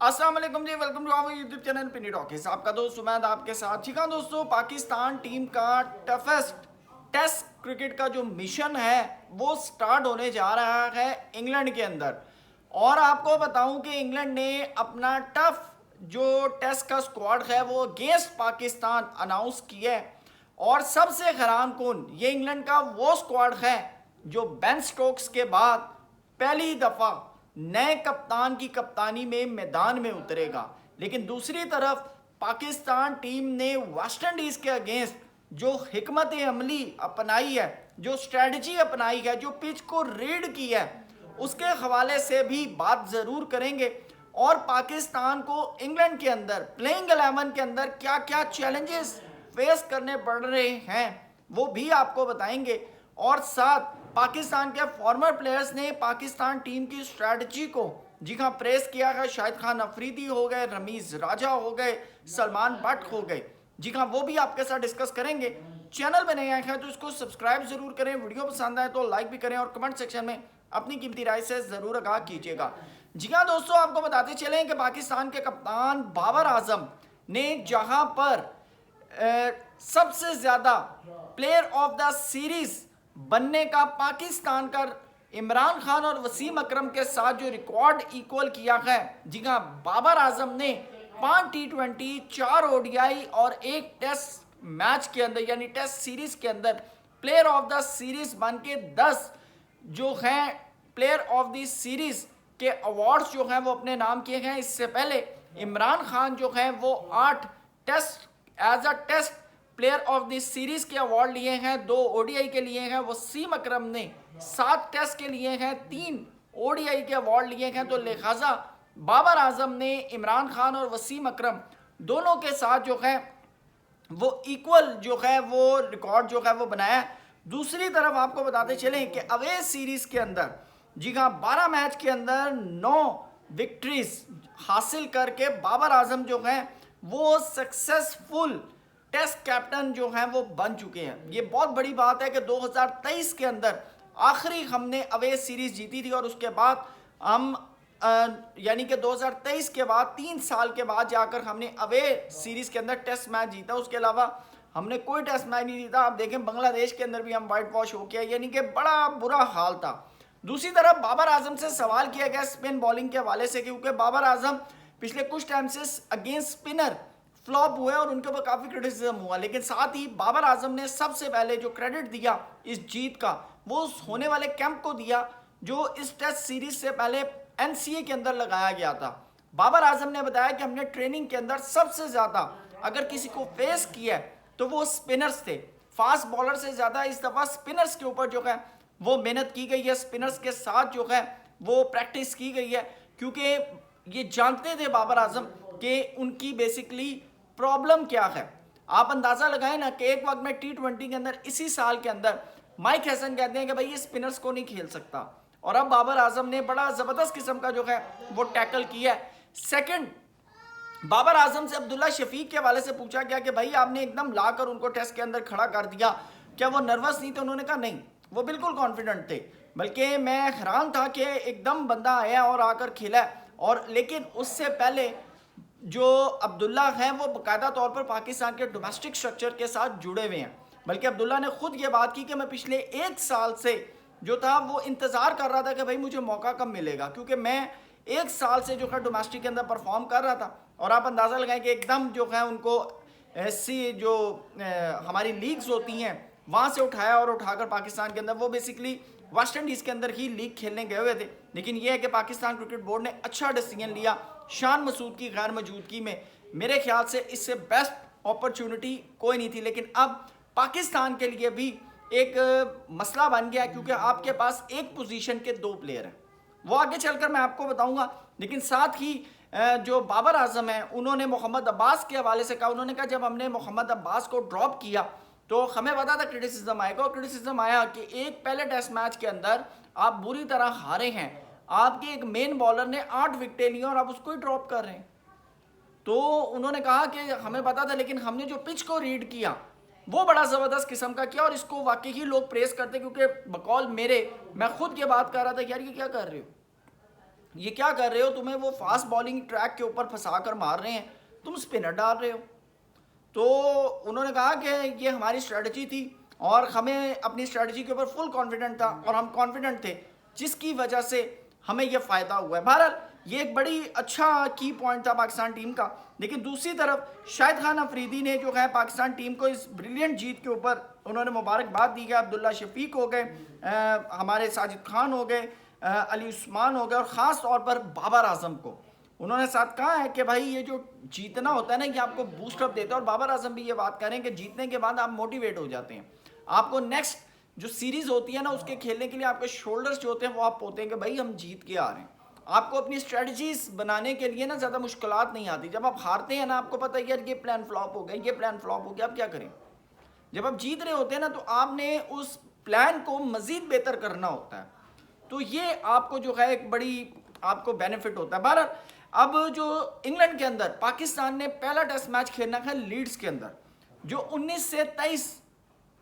अस्सलाम वालेकुम जी, welcome to our YouTube channel पिनी टॉकीज। आपका दोस्त सुमैद आपके साथ। ठीक है दोस्तों, पाकिस्तान टीम का टफेस्ट टेस्ट क्रिकेट का जो मिशन है वो स्टार्ट होने जा रहा है इंग्लैंड के अंदर। और आपको बताऊं कि इंग्लैंड ने अपना टफ जो टेस्ट का स्क्वाड है वो अगेंस्ट पाकिस्तान अनाउंस किया है। और सबसे हैरान कौन, ये इंग्लैंड का वो स्क्वाड है जो बेन स्टोक्स के बाद पहली दफा नए कप्तान की कप्तानी में मैदान में उतरेगा। लेकिन दूसरी तरफ पाकिस्तान टीम ने वेस्ट इंडीज के अगेंस्ट जो हिकमत अमली अपनाई है, जो स्ट्रेटजी अपनाई है, जो पिच को रीड की है, उसके हवाले से भी बात ज़रूर करेंगे। और पाकिस्तान को इंग्लैंड के अंदर प्लेइंग 11 के अंदर क्या क्या चैलेंजेस फेस करने पड़ रहे हैं वो भी आपको बताएंगे। और साथ पाकिस्तान के फॉर्मर प्लेयर्स ने पाकिस्तान टीम की स्ट्रैटेजी को जी हाँ प्रेस किया है। शाहिद खान अफरीदी हो गए, रमीज राजा हो गए, सलमान बट हो गए, जी हाँ वो भी आपके साथ डिस्कस करेंगे। चैनल में नए आए हैं तो इसको सब्सक्राइब जरूर करें, वीडियो पसंद आए तो लाइक भी करें और कमेंट सेक्शन में अपनी कीमती राय से जरूर आगाह कीजिएगा। जी हाँ दोस्तों, आपको बताते चलें कि पाकिस्तान के कप्तान बाबर आजम ने जहां पर सबसे ज्यादा प्लेयर ऑफ द सीरीज बनने का पाकिस्तान का इमरान खान और वसीम अकरम के साथ जो रिकॉर्ड इक्वल किया है, जी हाँ बाबर आजम ने 5 T20, 4 ODI और 1 टेस्ट मैच के अंदर यानी टेस्ट सीरीज के अंदर प्लेयर ऑफ द सीरीज बन के 10 जो हैं प्लेयर ऑफ द सीरीज के अवार्ड्स जो हैं वो अपने नाम किए हैं। इससे पहले इमरान खान जो हैं वो 8 test as a test player of the series के अवार्ड लिए हैं, 2 ODI के लिए हैं। वसीम अकरम ने 7 टेस्ट के लिए हैं, 3 ODI के अवार्ड लिए हैं। तो लिहाजा बाबर आजम ने इमरान खान और वसीम अकरम दोनों के साथ जो है वो इक्वल जो है वो रिकॉर्ड जो है वो बनाया। दूसरी तरफ आपको बताते चलें कि अवे सीरीज के अंदर जी हाँ 12 मैच के अंदर 9 विक्ट्रीज हासिल करके बाबर आजम जो है वो सक्सेसफुल टेस्ट कैप्टन जो हैं वो बन चुके हैं। ये बहुत बड़ी बात है कि 2023 के अंदर आखिरी हमने अवे सीरीज जीती थी और उसके बाद हम यानी कि 2023 के बाद 3 साल के बाद जाकर हमने अवे सीरीज के अंदर टेस्ट मैच जीता। उसके अलावा हमने कोई टेस्ट मैच नहीं जीता। आप देखें बांग्लादेश के अंदर भी हम वाइट वॉश हो गया, यानी कि बड़ा बुरा हाल था। दूसरी तरफ बाबर आजम से सवाल किया गया स्पिन बॉलिंग के हवाले से, क्योंकि बाबर आजम पिछले कुछ टाइम से अगेंस्ट स्पिनर फ्लॉप हुए और उनके ऊपर काफ़ी क्रिटिसिज्म हुआ। लेकिन साथ ही बाबर आजम ने सबसे पहले जो क्रेडिट दिया इस जीत का वो उस होने वाले कैंप को दिया जो इस टेस्ट सीरीज से पहले NCA के अंदर लगाया गया था। बाबर आजम ने बताया कि हमने ट्रेनिंग के अंदर सबसे ज़्यादा अगर किसी को फेस किया है तो वो स्पिनर्स थे। फास्ट बॉलर से ज़्यादा इस दफ़ा स्पिनर्स के ऊपर जो है वो मेहनत की गई है, स्पिनर्स के साथ जो है वो प्रैक्टिस की गई है, क्योंकि ये जानते थे बाबर आजम कि उनकी बेसिकली प्रॉब्लम क्या है। आप अंदाज़ा लगाएं ना कि एक वक्त में T20 के अंदर इसी साल के अंदर माइक हैसन कहते हैं कि भाई ये स्पिनर्स को नहीं खेल सकता, और अब बाबर आजम ने बड़ा ज़बरदस्त किस्म का जो है वो टैकल किया है। सेकंड, बाबर आजम से अब्दुल्ला शफीक के हवाले से पूछा गया कि भाई आपने एकदम लाकर उनको टेस्ट के अंदर खड़ा कर दिया, क्या वो नर्वस नहीं थे? उन्होंने कहा नहीं, वो बिल्कुल कॉन्फिडेंट थे, बल्कि मैं हैरान था कि एकदम बंदा आया और आकर खेला। और लेकिन उससे पहले जो अब्दुल्ला हैं वो बाकायदा तौर पर पाकिस्तान के डोमेस्टिक स्ट्रक्चर के साथ जुड़े हुए हैं। बल्कि अब्दुल्ला ने खुद ये बात की कि मैं पिछले 1 साल से जो था वो इंतज़ार कर रहा था कि भाई मुझे मौका कब मिलेगा, क्योंकि मैं 1 साल से जो है डोमेस्टिक के अंदर परफॉर्म कर रहा था। और आप अंदाज़ा लगाएं कि एकदम जो है उनको ऐसी जो हमारी लीग्स होती हैं वहाँ से उठाया और उठाकर पाकिस्तान के अंदर वो बेसिकली वेस्ट इंडीज़ के अंदर ही लीग खेलने गए हुए थे। लेकिन यह है कि पाकिस्तान क्रिकेट बोर्ड ने अच्छा डिसीजन लिया शान मसूद की गैर मौजूदगी में। मेरे ख्याल से इससे बेस्ट अपॉर्चुनिटी कोई नहीं थी। लेकिन अब पाकिस्तान के लिए भी एक मसला बन गया, क्योंकि आपके पास एक पोजीशन के 2 प्लेयर हैं, वो आगे चलकर मैं आपको बताऊंगा। लेकिन साथ ही जो बाबर आजम है उन्होंने मोहम्मद अब्बास के हवाले से कहा, उन्होंने कहा जब हमने मोहम्मद अब्बास को ड्रॉप किया तो हमें पता था क्रिटिसिज्म आएगा, और क्रिटिसिज्म आया कि एक पहले टेस्ट मैच के अंदर आप बुरी तरह हारे हैं, आपके एक मेन बॉलर ने 8 विकेटें ली और आप उसको ही ड्रॉप कर रहे हैं। तो उन्होंने कहा कि हमें पता था, लेकिन हमने जो पिच को रीड किया वो बड़ा ज़बरदस्त किस्म का किया, और इसको वाकई ही लोग प्रेस करते, क्योंकि बकौल मेरे मैं खुद ये बात कर रहा था कि यार ये क्या कर रहे हो, ये क्या कर रहे हो, तुम्हें वो फास्ट बॉलिंग ट्रैक के ऊपर फंसा कर मार रहे हैं, तुम स्पिनर डाल रहे हो। तो उन्होंने कहा कि ये हमारी स्ट्रेटजी थी और हमें अपनी स्ट्रेटजी के ऊपर फुल कॉन्फिडेंट था और हम कॉन्फिडेंट थे, जिसकी वजह से हमें यह फ़ायदा हुआ है। बहरहाल ये एक बड़ी अच्छा की पॉइंट था पाकिस्तान टीम का। लेकिन दूसरी तरफ शाहिद खान अफरीदी ने जो है पाकिस्तान टीम को इस ब्रिलियंट जीत के ऊपर उन्होंने मुबारकबाद दी है। अब्दुल्ला शफीक हो गए, हमारे साजिद खान हो गए, अली उस्मान हो गए और ख़ास तौर पर बाबर आजम को उन्होंने साथ कहा है कि भाई ये जो जीतना होता है ना, ये आपको बूस्टअप देता है। और बाबर आजम भी ये बात करें कि जीतने के बाद आप मोटिवेट हो जाते हैं, आपको नेक्स्ट जो सीरीज़ होती है ना उसके खेलने के लिए आपके शोल्डर्स जो होते हैं वो आप होते हैं कि भाई हम जीत के आ रहे हैं। आपको अपनी स्ट्रेटजीज बनाने के लिए ना ज़्यादा मुश्किलात नहीं आती। जब आप हारते हैं ना, आपको पता है यार ये प्लान फ्लॉप हो गया, ये प्लान फ्लॉप हो गया, अब क्या करें। जब आप जीत रहे होते हैं ना तो आपने उस प्लान को मज़ीद बेहतर करना होता है। तो ये आपको जो है एक बड़ी आपको बेनिफिट होता है। बहरहाल अब जो इंग्लैंड के अंदर पाकिस्तान ने पहला टेस्ट मैच खेलना है लीड्स के अंदर, जो 19 से 23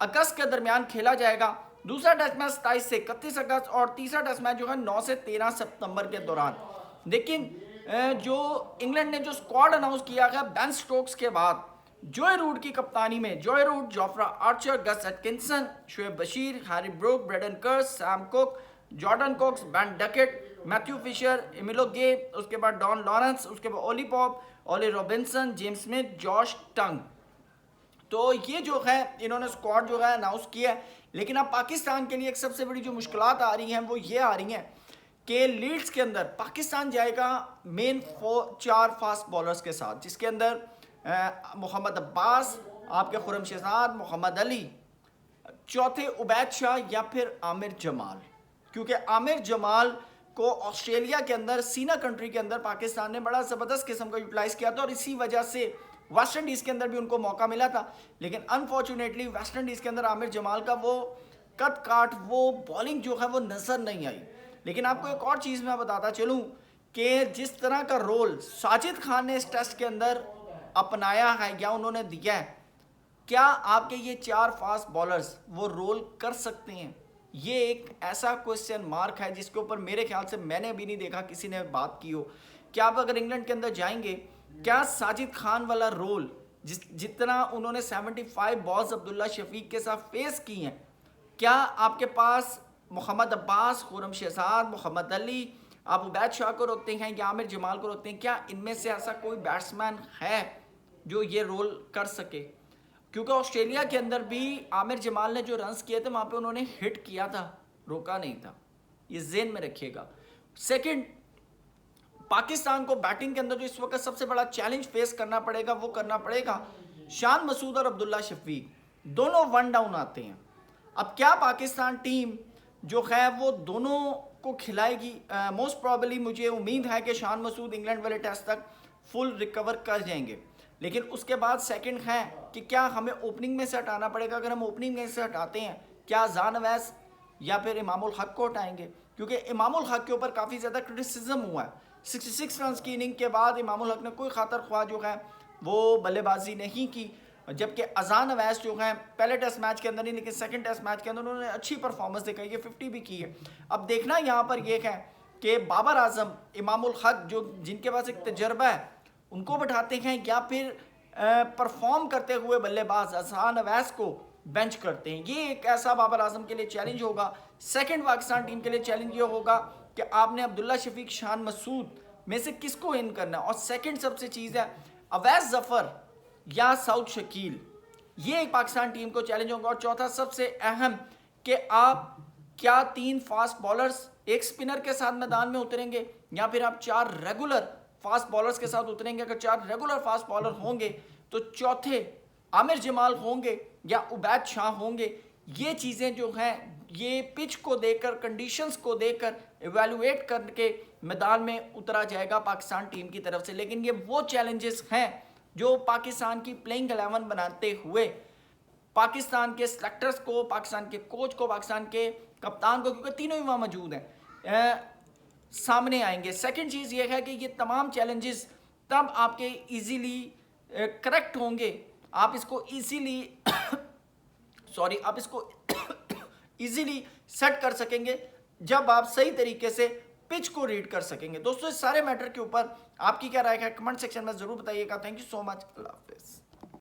अगस्त के दरमियान खेला जाएगा। दूसरा टेस्ट मैच 27 से 31 अगस्त और तीसरा टेस्ट मैच जो है 9 से 13 सितंबर के दौरान। लेकिन जो इंग्लैंड ने जो स्क्वाड अनाउंस किया गया बेन स्टोक्स के बाद, जॉय रूट की कप्तानी में, Joe Root, Jofra Archer, Gus Atkinson, Shoaib Bashir, Harry Brook, Brydon Carse, Sam Cook, Jordan Cox, Ben Duckett, Matthew Fisher, Emilio Gay, उसके बाद डॉन लॉरेंस, उसके बाद Ollie Pope, Ollie Robinson, James Smith, Josh Tongue. तो ये जो है इन्होंने स्क्वाड जो है अनाउंस किया है। लेकिन अब पाकिस्तान के लिए एक सबसे बड़ी जो मुश्किलात आ रही हैं वो ये आ रही हैं कि लीड्स के अंदर पाकिस्तान जाएगा मेन 4 फास्ट बॉलर्स के साथ, जिसके अंदर मोहम्मद अब्बास, आपके खुरम शहजाद, मोहम्मद अली, चौथे उबैद शाह या फिर आमिर जमाल। क्योंकि आमिर जमाल को ऑस्ट्रेलिया के अंदर, सीना कंट्री के अंदर पाकिस्तान ने बड़ा ज़बरदस्त किस्म का यूटिलाइज़ किया था और इसी वजह से वेस्ट इंडीज़ के अंदर भी उनको मौका मिला था। लेकिन अनफॉर्चुनेटली वेस्ट इंडीज़ के अंदर आमिर जमाल का वो कट काट, वो बॉलिंग जो है वो नज़र नहीं आई। लेकिन आपको एक और चीज़ मैं बताता चलूँ कि जिस तरह का रोल साजिद खान ने इस टेस्ट के अंदर अपनाया है या उन्होंने दिया है, क्या आपके ये 4 फास्ट बॉलर्स वो रोल कर सकते हैं? ये एक ऐसा क्वेश्चन मार्क है जिसके ऊपर मेरे ख्याल से मैंने अभी नहीं देखा किसी ने बात की हो। क्या आप अगर इंग्लैंड के अंदर जाएंगे, क्या साजिद खान वाला रोल जितना उन्होंने 75 बॉल्स अब्दुल्ला शफीक के साथ फेस की हैं, क्या आपके पास मोहम्मद अब्बास, खुरम शहजाद, मोहम्मद अली, आप उबैद शाह को रोकते हैं या आमिर जमाल को रोकते हैं, क्या इनमें से ऐसा कोई बैट्समैन है जो ये रोल कर सके? क्योंकि ऑस्ट्रेलिया के अंदर भी आमिर जमाल ने जो रन्स किए थे वहाँ पे उन्होंने हिट किया था, रोका नहीं था, ये ज़हन में रखिएगा। सेकंड, पाकिस्तान को बैटिंग के अंदर जो इस वक्त सबसे बड़ा चैलेंज फेस करना पड़ेगा वो करना पड़ेगा शान मसूद और अब्दुल्ला शफीक, दोनों 1 डाउन आते हैं। अब क्या पाकिस्तान टीम जो है वो दोनों को खिलाएगी? मोस्ट प्रॉबली मुझे उम्मीद है कि शान मसूद इंग्लैंड वाले टेस्ट तक फुल रिकवर कर जाएंगे। लेकिन उसके बाद सेकंड है कि क्या हमें ओपनिंग में से हटाना पड़ेगा? अगर हम ओपनिंग में से हटाते हैं, क्या जान अवैस या फिर इमामुल हक को हटाएंगे? क्योंकि इमामुल हक के ऊपर काफ़ी ज़्यादा क्रिटिसिज्म हुआ है। 66 रन की इनिंग के बाद इमामुल हक ने कोई खातर ख्वाह जो है वो बल्लेबाजी नहीं की, जबकि अजान अवैस जो है पहले टेस्ट मैच के अंदर नहीं लेकिन सेकंड टेस्ट मैच के अंदर उन्होंने अच्छी परफॉर्मेंस दिखाई है, 50 भी की है। अब देखना यहाँ पर यह है कि बाबर आजम, इमामुल हक जो जिनके पास एक तजर्बा है, उनको बैठाते हैं या फिर परफॉर्म करते हुए बल्लेबाज अजान अवैस को बेंच करते हैं। ये एक ऐसा बाबर आजम के लिए चैलेंज होगा। सेकंड, पाकिस्तान टीम के लिए चैलेंज ये होगा कि आपने अब्दुल्ला शफीक, शान मसूद में से किसको इन करना है। और सेकंड सबसे चीज़ है अवैस जफर या साउथ शकील, ये एक पाकिस्तान टीम को चैलेंज होगा। और चौथा सबसे अहम कि आप क्या 3 फास्ट बॉलर्स, एक स्पिनर के साथ मैदान में उतरेंगे या फिर आप 4 रेगुलर फास्ट बॉलर्स के साथ उतरेंगे। अगर 4 रेगुलर फास्ट बॉलर होंगे तो चौथे आमिर जमाल होंगे या उबैद शाह होंगे। ये चीज़ें जो हैं ये पिच को देखकर, कंडीशंस को देखकर एवेलुएट करके मैदान में उतरा जाएगा पाकिस्तान टीम की तरफ से। लेकिन ये वो चैलेंजेस हैं जो पाकिस्तान की प्लेइंग 11 बनाते हुए पाकिस्तान के सेलेक्टर्स को, पाकिस्तान के कोच को, पाकिस्तान के कप्तान को, क्योंकि तीनों ही वहाँ मौजूद हैं, सामने आएंगे। सेकंड चीज़ ये है कि ये तमाम चैलेंजेस तब आपके इजीली करेक्ट होंगे, आप इसको इजीली आप इसको इजीली सेट कर सकेंगे जब आप सही तरीके से पिच को रीड कर सकेंगे। दोस्तों इस सारे मैटर के ऊपर आपकी क्या राय है कमेंट सेक्शन में जरूर बताइएगा। थैंक यू सो मच, अल्लाह हाफिज़।